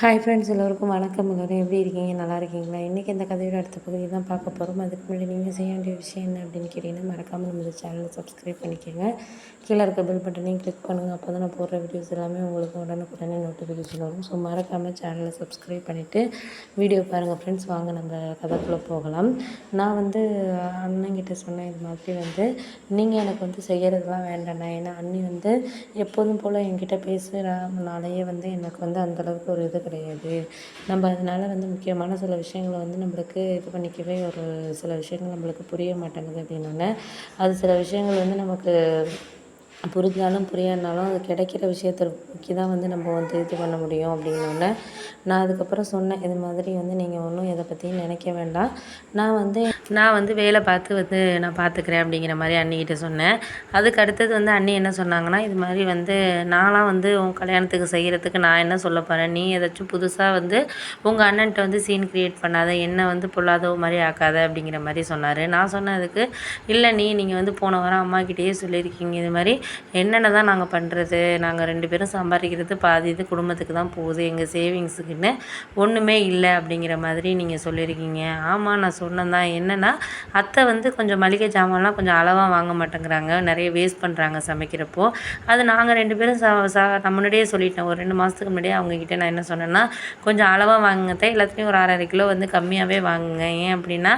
Hi friends, எல்லோருக்கும் வணக்கம். எல்லோரும் எப்படி இருக்கீங்க? நல்லா இருக்கீங்களா? இன்றைக்கி இந்த கதையோட அடுத்த பகுதி தான் பார்க்க போகிறோம். அதுக்கு முன்னாடி நீங்கள் செய்ய வேண்டிய விஷயம் என்ன அப்படின்னு கேட்டிங்கன்னா, மறக்காமல் நம்ம சேனலை சப்ஸ்கிரைப் பண்ணிக்கோங்க. கீழே இருக்க பெல் பட்டனையும் கிளிக் பண்ணுங்கள். அப்போ தான் நான் போடுற வீடியோஸ் எல்லாமே உங்களுக்கு உடனுக்குடனே நோட்டிஃபிகேஷன் வரும். ஸோ மறக்காமல் சேனலை சப்ஸ்கிரைப் பண்ணிவிட்டு வீடியோ பாருங்கள் ஃப்ரெண்ட்ஸ். வாங்க நம்ம கதைக்குள்ளே போகலாம். நான் அண்ணங்கிட்ட சொன்னேன், இது மாதிரி நீங்கள் எனக்கு செய்கிறதுலாம் வேண்டாண்ணா. ஏன்னா அண்ணி எப்போதும் போல் என்கிட்ட பேசுகிறனாலேயே எனக்கு அந்தளவுக்கு ஒரு இது கிடையாது. நம்ம அதனால் முக்கியமான சில விஷயங்களை நம்மளுக்கு இது பண்ணிக்கவே சில விஷயங்கள் நம்மளுக்கு புரிய மாட்டேங்குது அப்படின்னோடனே, அது சில விஷயங்கள் நமக்கு புரிஞ்சாலும் புரியாதனாலும் அது கிடைக்கிற விஷயத்தை நோக்கி தான் நம்ம இது பண்ண முடியும் அப்படின்னோடனே, நான் அதுக்கப்புறம் சொன்னேன், இது மாதிரி நீங்கள் ஒன்றும் இதை பற்றியும் நினைக்க வேண்டாம். நான் வேலை பார்த்து நான் பார்த்துக்கிறேன் அப்படிங்கிற மாதிரி அண்ணிக்கிட்ட சொன்னேன். அதுக்கு அடுத்தது அண்ணி என்ன சொன்னாங்கன்னா, இது மாதிரி நான்லாம் உன் கல்யாணத்துக்கு செய்கிறதுக்கு நான் என்ன சொல்ல போகிறேன், நீ ஏதாச்சும் புதுசாக உங்கள் அண்ணன்ட்ட சீன் க்ரியேட் பண்ணாத, என்ன பொல்லாதவ மாதிரி ஆக்காத அப்படிங்கிற மாதிரி சொன்னார். நான் சொன்னதுக்கு, இல்லை நீங்கள் போன வாரம் அம்மாக்கிட்டேயே சொல்லியிருக்கீங்க, இது மாதிரி என்னென்ன தான் நாங்கள் பண்ணுறது, நாங்கள் 2 பேரும் சம்பாதிக்கிறது பாதி இது குடும்பத்துக்கு தான் போகுது, எங்கள் சேவிங்ஸுக்குன்னு ஒன்றுமே இல்லை அப்படிங்கிற மாதிரி நீங்கள் சொல்லியிருக்கீங்க. ஆமாம், நான் சொன்னேன் தான். என்னென்னா அத்தை கொஞ்சம் மளிகை ஜாமான்லாம் கொஞ்சம் அளவாக வாங்க மாட்டேங்கிறாங்க, நிறைய வேஸ்ட் பண்ணுறாங்க சமைக்கிறப்போ. அது நாங்கள் 2 பேரும் நான் முன்னாடியே சொல்லிட்டேன். ஒரு 2 மாதத்துக்கு முன்னாடியே அவங்கக்கிட்ட நான் என்ன சொன்னேன்னா, கொஞ்சம் அளவாக வாங்குங்க, எல்லாத்துலேயும் ஒரு 1/2 கிலோ கம்மியாகவே வாங்குங்க. ஏன் அப்படின்னா,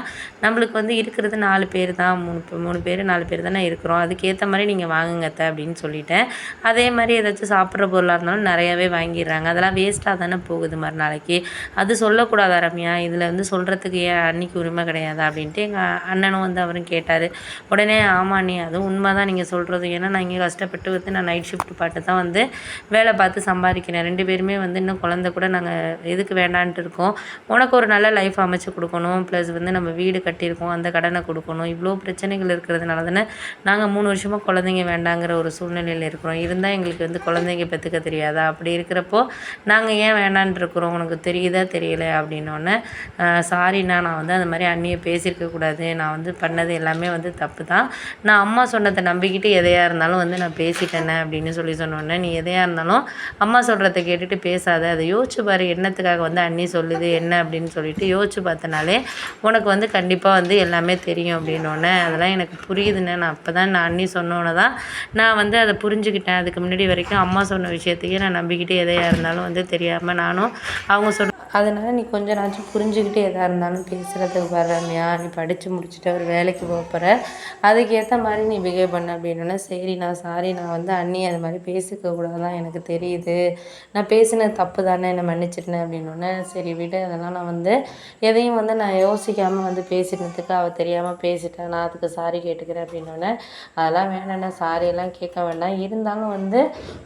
நம்மளுக்கு இருக்கிறது 4 பேர் தான், 3 பேர் 4 பேர் தானே இருக்கிறோம், அதுக்கேற்ற மாதிரி நீங்கள் வாங்குங்க அப்படின்னு சொல்லிட்டேன். அதே மாதிரி ஏதாச்சும் சாப்பிட்ற பொருளாக இருந்தாலும் நிறையாவே வாங்கிடுறாங்க, அதெல்லாம் வேஸ்ட்டாக தானே போகுது மறுநாளைக்கு. அது சொல்லக்கூடாதா ரம்யா? இதில் சொல்கிறதுக்கு ஏன் அன்னைக்கு உரிமை கிடையாதா அப்படின்ட்டு எங்கள் அண்ணனும் அவரும் கேட்டார். உடனே ஆமா நீ, அதுவும் உண்மை தான் நீங்கள் சொல்கிறது. ஏன்னா நான் இங்கே கஷ்டப்பட்டு நான் நைட் ஷிஃப்ட் பாட்டு தான் வேலை பார்த்து சம்பாதிக்கிறேன். 2 பேருமே இன்னும் குழந்தை கூட நாங்கள் எதுக்கு வேண்டான்ட்டு இருக்கோம். உனக்கு ஒரு நல்ல லைஃப் அமைச்சு கொடுக்கணும், ப்ளஸ் நம்ம வீடு கட்டியிருக்கோம், அந்த கடனை கொடுக்கணும். இவ்வளோ பிரச்சனைகள் இருக்கிறதுனால தானே நாங்கள் 3 வருஷமாக குழந்தைங்க வேண்டாங்கிற ஒரு சூழ்நிலையில் இருக்கிறோம். இருந்தால் எங்களுக்கு குழந்தைங்க பெற்றுக்க தெரியாதா? அப்படி இருக்கிறப்போ நாங்கள் ஏன் வேண்டான்ட்டு இருக்கிறோம், உனக்கு தெரியுதா தெரியல அப்படின்னோடனே, சாரிண்ணா, நான் அந்த மாதிரி அண்ணியை பேசியிருக்கக்கூடாது, நான் பண்ணது எல்லாமே தப்பு தான். நான் அம்மா சொன்னதை நம்பிக்கிட்டு எதையாக இருந்தாலும் நான் பேசிட்டேனே அப்படின்னு சொன்னோன்னே, நீ எதையாக இருந்தாலும் அம்மா சொல்கிறத கேட்டுட்டு பேசாத, அதை யோசிச்சு பாரு, என்னத்துக்காக அண்ணி சொல்லுது என்ன அப்படின்னு சொல்லிட்டு யோசிச்சு பார்த்தனாலே உனக்கு கண்டிப்பாக எல்லாமே தெரியும் அப்படின்னோடனே, அதெல்லாம் எனக்கு புரியுதுண்ணே, நான் அப்போ தான் நான் அண்ணி சொன்னோன்னே தான் நான் அதை புரிஞ்சுக்கிட்டேன். அதுக்கு முன்னாடி வரைக்கும் அம்மா சொன்ன விஷயத்தையே நான் நம்பிக்கிட்டு எதையாக இருந்தாலும் தெரியாமல் நானும் அவங்க சொன்ன, அதனால் நீ கொஞ்ச நாச்சும் புரிஞ்சுக்கிட்டு எதாக இருந்தாலும் பேசுகிறதுக்கு வர்றமையா, நீ படித்து முடிச்சுட்டு ஒரு வேலைக்கு போகிற, அதுக்கேற்ற மாதிரி நீ பிஹேவ் பண்ண அப்படின்னோடனே, சரி நான் சாரி, நான் அண்ணி அது மாதிரி பேசிக்கக்கூடாது தான் எனக்கு தெரியுது, நான் பேசினது தப்பு தானே, என்னை மன்னிச்சிட்டேன் அப்படின்னோடனே, சரி விடு, அதெல்லாம் நான் எதையும் நான் யோசிக்காமல் பேசினதுக்கு அவள் தெரியாமல் பேசிட்டேன், நான் அதுக்கு சாரி கேட்டுக்கிறேன் அப்படின்னோடனே, அதெல்லாம் வேணாண்ணே, சாரியெல்லாம் கேட்க வேண்டாம். இருந்தாலும்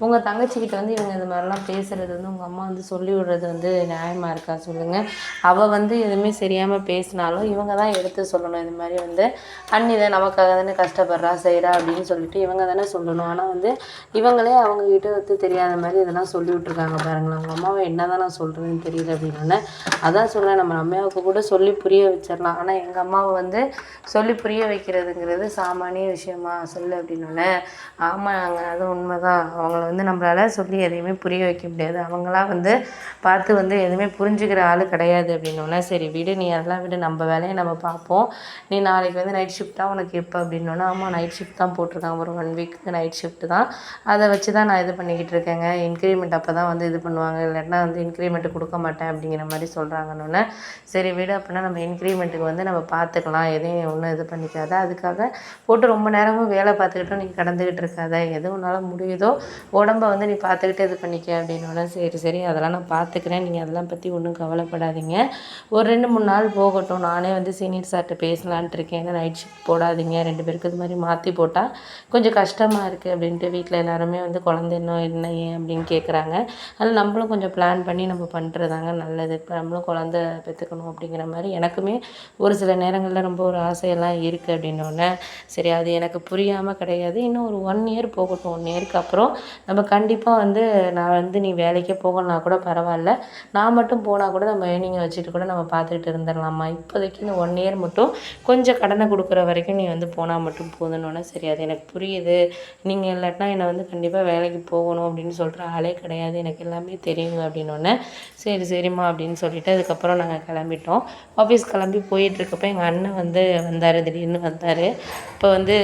உங்கள் தங்கச்சிக்கிட்ட இவங்க இது மாதிரிலாம் பேசுகிறது உங்கள் அம்மா சொல்லி விடுறது நியாயமாக இருக்கா சொல்லுங்கள்? அவள் எதுவுமே சரியாமல் பேசினாலும் இவங்க தான் எடுத்து சொல்லணும். இது மாதிரி அண்ணி தான் நமக்காக தானே கஷ்டப்படுறா செய்கிறா அப்படின்னு சொல்லிட்டு இவங்க தானே சொல்லணும். ஆனால் இவங்களே அவங்கக்கிட்ட தெரியாத மாதிரி இதெல்லாம் சொல்லி விட்ருக்காங்க பாருங்களேன். அவங்க அம்மாவை என்ன தான் நான் சொல்கிறேன்னு தெரியல அப்படின்னோடனே, அதான் சொல்கிறேன், நம்ம அம்மாவுக்கு கூட சொல்லி புரிய வச்சிடலாம். ஆனால் எங்கள் அம்மாவை சொல்லி புரிய வைக்கிறதுங்கிறது சாமானிய விஷயமா சொல்லு அப்படின்னோடனே, ஆமாங்க அது உண்மை தான், அவங்கள நம்மளால் சொல்லி எதையுமே புரிய வைக்க முடியாது, அவங்களா பார்த்து எதுவுமே புரிஞ்சுக்கிற ஆள் கிடையாது அப்படின்னோடனே, சரி விடு, நீ அதெல்லாம் விடு, நம்ம வேலையை நம்ம பார்ப்போம், நீ நாளைக்கு நைட் ஷிஃப்ட்டாக உனக்கு எப்போ அப்படின்னோன்னா, ஆமாம் நைட் ஷிஃப்ட் தான் போட்டிருக்காங்க, ஒரு 1 வீக்கு நைட் ஷிஃப்ட்டு தான், அதை வச்சு தான் நான் இது பண்ணிக்கிட்டு இருக்கேங்க, இன்க்ரிமெண்ட் அப்போ தான் இது பண்ணுவாங்க, இல்லைன்னா இன்க்ரிமெண்ட் கொடுக்க மாட்டேன் அப்படிங்கிற மாதிரி சொல்கிறாங்கன்னொன்னே, சரி விடு, அப்படின்னா நம்ம இன்க்ரிமெண்ட்டுக்கு நம்ம பார்த்துக்கலாம், எதையும் ஒன்றும் இது பண்ணிக்காத, அதுக்காக போட்டு ரொம்ப நேரமும் வேலை பார்த்துக்கிட்டோம் நீ கடந்துக்கிட்டு இருக்காத, எது உன்னால் முடியுதோ உடம்பை நீ பார்த்துக்கிட்டு இது பண்ணிக்க அப்படின்னோடனே, சரி சரி அதெல்லாம் நான் பார்த்துக்கிறேன், நீங்கள் அதெல்லாம் பற்றி ஒன்றும் கவலைப்படாதீங்க, ஒரு 2-3 நாள் போகட்டும், நானே சீனியர் சார்கிட்ட பேசலான்ட்டு இருக்கேன், ஏன்னா நைட் ஷிஃப்ட் போடாதீங்க, 2 பேருக்கு இது மாதிரி மாற்றி போட்டால் கொஞ்சம் கஷ்டமாக இருக்குது அப்படின்ட்டு வீட்டில் எல்லாருமே குழந்தை இன்னும் என்ன ஏன் அப்படின்னு கேட்குறாங்க. அதில் நம்மளும் கொஞ்சம் பிளான் பண்ணி நம்ம பண்ணுறதாங்க நல்லது. இப்போ நம்மளும் குழந்த பெற்றுக்கணும் அப்படிங்கிற மாதிரி எனக்குமே ஒரு சில நேரங்களில் ரொம்ப ஒரு ஆசையெல்லாம் இருக்குது அப்படின்னோடனே, சரி அது எனக்கு புரியாமல் கிடையாது, இன்னும் ஒரு 1 இயர் போகட்டும், 1 இயருக்கு அப்புறம் நம்ம கண்டிப்பாக நான் நீ வேலைக்கே போகலனா கூட பரவாயில்ல, நான் மட்டும் மட்டும் போனால் கூட நம்ம ஏர்னிங்கை வச்சுட்டு கூட நம்ம பார்த்துக்கிட்டு இருந்துடலாம்மா, இப்போதைக்கு இந்த 1 இயர் மட்டும் கொஞ்சம் கடனை கொடுக்குற வரைக்கும் நீ வந்து போனால் மட்டும் போதுன்னொன்னே, சரி அது எனக்கு புரியுது, நீங்கள் இல்லாட்டினா என்னை வந்து கண்டிப்பாக வேலைக்கு போகணும் அப்படின்னு சொல்கிற ஆளே கிடையாது, எனக்கு எல்லாமே தெரியுங்க அப்படின்னோடனே, சரி சரிம்மா அப்படின்னு சொல்லிட்டு அதுக்கப்புறம் நாங்கள் கிளம்பிட்டோம். ஆஃபீஸ் கிளம்பி போயிட்டுருக்கப்போ எங்கள் அண்ணன் வந்து வந்தார், திடீர்னு வந்தார். இப்போ வந்து